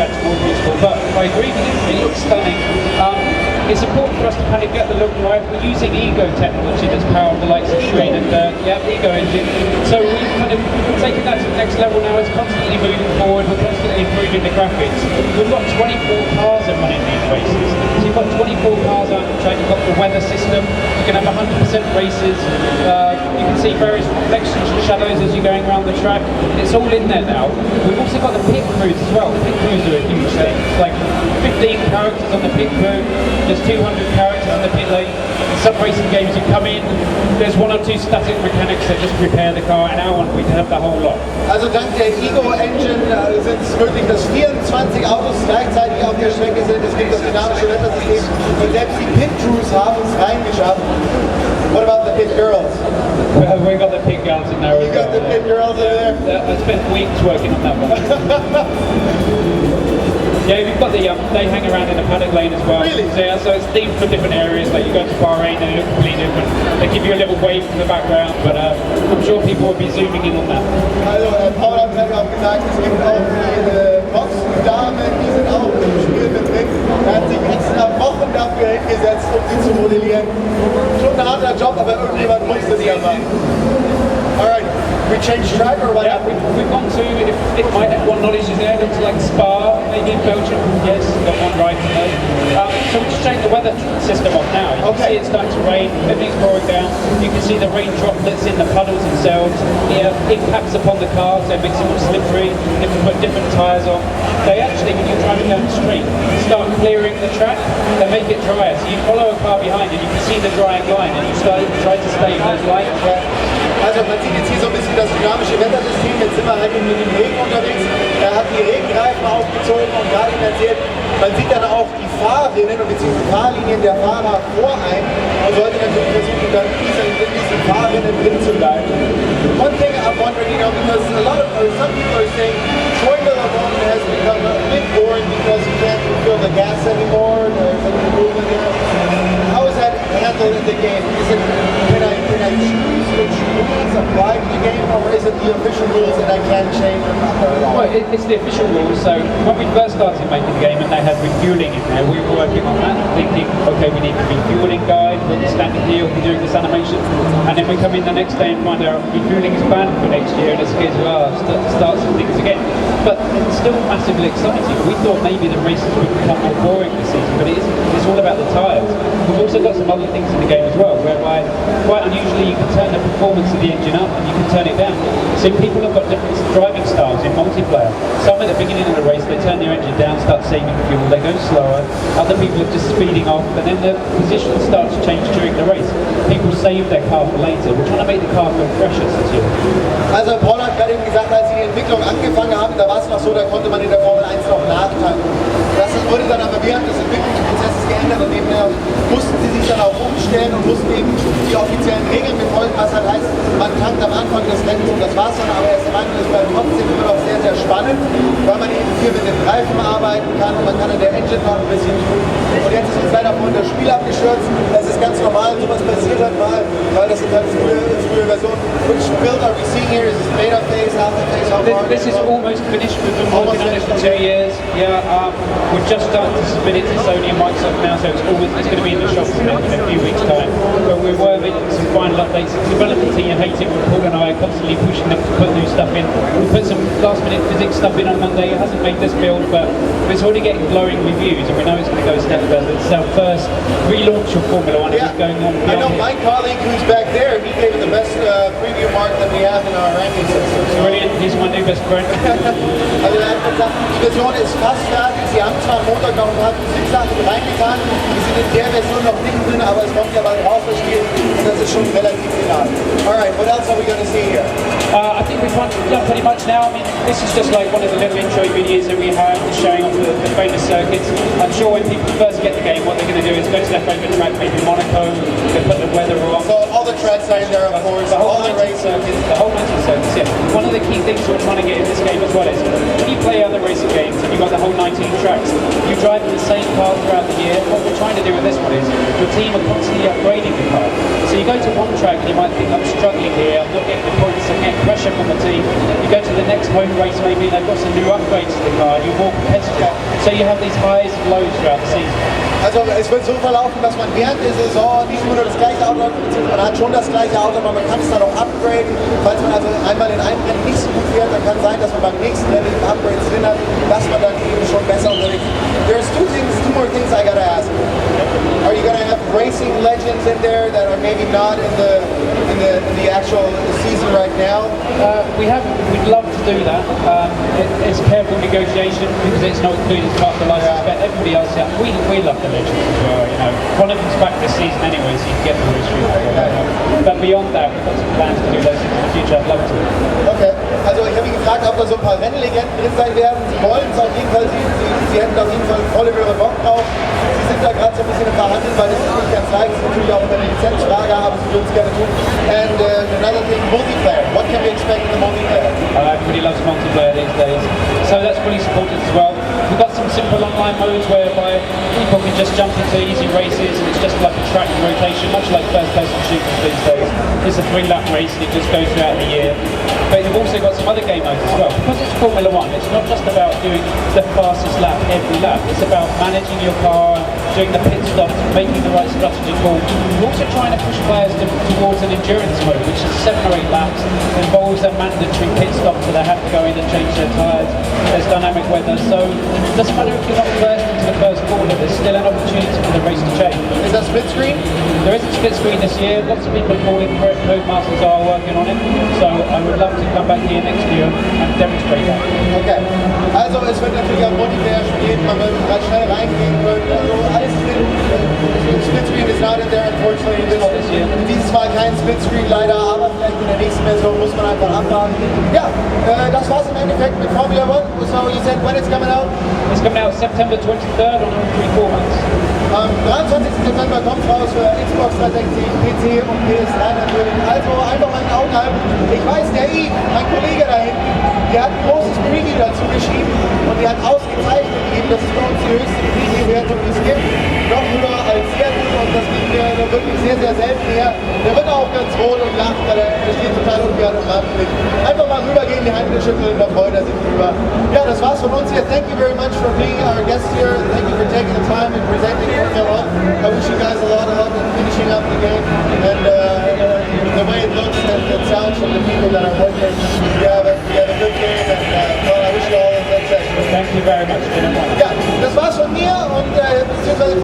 hatchback's more beautiful, but I agree with you, it looks stunning. It's important for us to kind of get the look right. We're using Ego technology that's powered the likes of Shane and Ego engine. So we've kind of taken that to the next level now. It's constantly moving forward. We're constantly improving the graphics. We've got 24 cars that run in these races. So you've got 24 cars out on the track. You've got the weather system. You can have 100% races. You can see various reflections and shadows as you're going around the track. It's all in there now. We've also got the pit crews as well. Pit crews are a huge thing. It's like 15 characters on the pit crew. There's 200 characters on the pit lane. In some racing games you come in, there's 1 or 2 static mechanics that just prepare the car. In our one we can have the whole lot. Also dank der Ego Engine sind es möglich, dass 24 Autos gleichzeitig auf der Strecke sind. Es gibt das dynamische Wettersystem und selbst die Pit Crews haben es reingeschafft. What about the pit girls? We got the pit girls in there. You got the pit girls over there? I spent weeks working on that one. Yeah, we've got the, they hang around in the paddock lane as well. Really? So it's themed for different areas, like you go to Bahrain and they look completely different. They give you a little wave from the background, but I'm sure people will be zooming in on that. Also, Paul hat mir auch gesagt, es gibt auch die Boxendamen, die sind auch im Spiel mit drin. Er hat sich extra Wochen dafür hingesetzt, um sie zu modellieren. Schon ein harter Job, aber irgendjemand musste sie ja machen. Alright, we changed track or what? Yeah, we've gone to, if my F1 knowledge is there, looks like Spa, maybe in Belgium. Yes, got one right today. So we just changed the weather system off now. You can see it's starting to rain, everything's pouring down. You can see the rain droplets in the puddles themselves. The impacts upon the cars, they make it more slippery. You can put different tyres on. They actually, when you're driving down the street, start clearing the track, they make it drier. So you follow a car behind and you can see the drying line and you try to stay in those lines. Also man sieht jetzt hier so ein bisschen das dynamische Wettersystem, jetzt sind wir halt mit dem Regen unterwegs, er hat die Regenreifen aufgezogen und gerade eben erzählt, man sieht dann auch die Fahrrinnen und beziehungsweise Fahrlinien der Fahrer vor einem und sollte natürlich versuchen, dann in diesen Fahrrinnen drin zu bleiben. One thing I'm wondering, you know, because some people are saying Formula One has become a bit boring because you can't feel the gas anymore, there's a movement there. How is that handled in the game? Can I choose which rules apply to the game, or is it the official rules that I can't change or not? Well, it's the official rules. So when we first started making the game and they had refueling in there, we were working on that, thinking, okay, we need a refueling guide, we'll be standing here, we'll be doing this animation, and then we come in the next day and find out refueling is banned for next year, and it's scared to start some things again. But it's still massively exciting. We thought maybe the races would become more boring this season, but it isn't. It's all about the tyres. We've also got some other things in the game as well, whereby quite unusually you can turn the performance of the engine up and you can turn it down. So people have got different driving styles in multiplayer. Some at the beginning of the race, they turn their engine down, start saving fuel, they go slower. Other people are just speeding off, and then the position starts to change during the race. People save their car for later. We're trying to make the car feel fresher this year. Also Paul hat gerade eben gesagt, als sie die Entwicklung angefangen haben, da war es noch so, da konnte man in der Formel 1 noch nachtanken. Das wurde dann aber während des Entwicklungsprozesses geändert und eben mussten sie sich dann auch umstellen und mussten eben die offiziellen Regeln befolgen, was halt heißt, man tankt am Anfang des Rennens und das war's dann, aber erst am Anfang ist es trotzdem immer noch sehr, sehr spannend, weil man eben hier mit den Reifen arbeiten kann und man kann an der Engine noch ein bisschen tun. Und jetzt ist uns leider vorhin das Spiel abgestürzt, das ist ganz normal, sowas passiert halt mal, weil das sind halt frühe Versionen. Which build are we seeing here? Is this beta phase, alpha phase, how far? This is almost finished. We've been working on it for 2 years. Yeah, we're just starting to submit it to Sony and Microsoft now, so it's going to be in the shops in a few weeks' time. But we're making some final updates. The development team hate it when Paul and I are constantly pushing them to put new stuff in. We put some last-minute physics stuff in on Monday. It hasn't made this build, but it's already getting glowing reviews, and we know it's going to go a step further. It's our first relaunch of Formula One. Yeah. It's going on. I know my colleague who's back there, he gave it the best preview mark that we have in our ranking system. Brilliant. He's my new best friend. Also er hat gesagt, die Version ist fast fertig. Sie haben zwar am Montag noch ein paar Physiksachen reingetan, die sind in der Version noch nicht drin, aber es kommt ja bald raus, das Spiel, und das ist schon relativ final. Alright, what else are we going to see here? I think we've done pretty much now. I mean, this is just like one of the little intro videos that we have, just showing off the famous circuits. I'm sure when people first get the game, what they're going to do is go to their favourite track, maybe Monaco, they put the weather on. So all the tracks are in there, of course, all the race circuits. The whole 19 circuits, yeah. One of the key things we're trying to get in this game as well is, when you play other racing games and you've got the whole 19 tracks, you drive in the same car throughout the year. What we're trying to do with this one is, your team are constantly upgrading the car. So you go to one track and you might think, I'm struggling here, I'm not getting the points, I'm getting pressure from the team. You go to the next home race maybe, they've got some new upgrades to the car, you're more competitive. So you have these highs and lows throughout the season. Also es wird so verlaufen, dass man während der Saison nicht nur das gleiche Auto hat, beziehungsweise man hat schon das gleiche Auto, aber man kann es dann auch upgraden. Falls man also einmal in einem Rennen nicht so gut fährt, dann kann es sein, dass man beim nächsten Rennen Upgrades drin hat, dass man dann eben schon besser unterwegs ist. There's two more things I gotta ask. Are you gonna have racing legends in there that are maybe not in the actual season right now? We'd love to do that. It's careful negotiation because it's not included as part of the license, but everybody else, we love the legends as well. You know, one of them's back this season anyway, so you can get the history. But beyond that, we've got some plans to do those things in the future. I'd love to. Okay, also ich habe ihn gefragt, ob da so ein paar Rennlegenden drin sein werden. Sie wollen es auf jeden Fall, sie hätten auf jeden Fall volle Möhre Bock drauf. Sie sind da gerade so ein bisschen im Verhandeln, weil das ist nicht ganz leicht, das ist natürlich auch eine Lizenzfrage, aber sie würden es gerne tun. And another thing, multiplayer. What can we expect in the multiplayer? Everybody loves multiplayer these days, so that's fully supported as well. We've got some simple online modes whereby people can just jump into easy races and it's just like a track rotation, much like first-person shooters these days. It's a 3-lap race and it just goes throughout the year. But you've also got some other game modes as well. Because it's Formula One, it's not just about doing the fastest lap every lap. It's about managing your car, doing the pit stops, making the right strategy call. We're also trying to push players towards an endurance mode, which is 7 or 8 laps, involves a mandatory pit stop, so they have to go in and change their tyres. There's dynamic weather, so it doesn't matter if you're not first into the first corner, there's still an opportunity for the race to change. Is that split screen? There is a split screen this year, lots of people are calling for it, Codemasters are working on it, so I would love to come back here next year and demonstrate that. Okay, also es wird natürlich am Multiplayer spielen, man wird gerade schnell reingehen können, also alles drin. Split screen is not in there, unfortunately. Dieses Mal kein Split screen leider, aber vielleicht in der nächsten Version muss man einfach abwarten. Ja, das war's im Endeffekt mit Formula One. So you said when it's coming out? It's coming out September 23rd on 3 formats. Am 23. September kommt raus für Xbox 360, PC und PS3 natürlich. Also einfach mal ein Auge halten. Ich weiß, der Yves, mein Kollege da hinten, der hat ein großes Preview dazu geschrieben und der hat ausgezeichnet gegeben, das ist bei uns die höchste Preview-Wertung, die es gibt. Noch höher als sehr gut und das liegt mir wirklich sehr, sehr selten her. Der wird auch ganz rot und lacht, weil der steht total ungern im Rampenlicht. Einfach mal rübergehen, die Hände schütteln, da freut er sich drüber. Ja, das war's von uns hier. Thank you very much for being our guest here. Thank you for taking the time and presenting Formula One. I wish you guys a lot of luck in finishing up the game and the way it looks and it sounds from the people that are working. You have a good game and well, I wish you all the success. Thank you very much.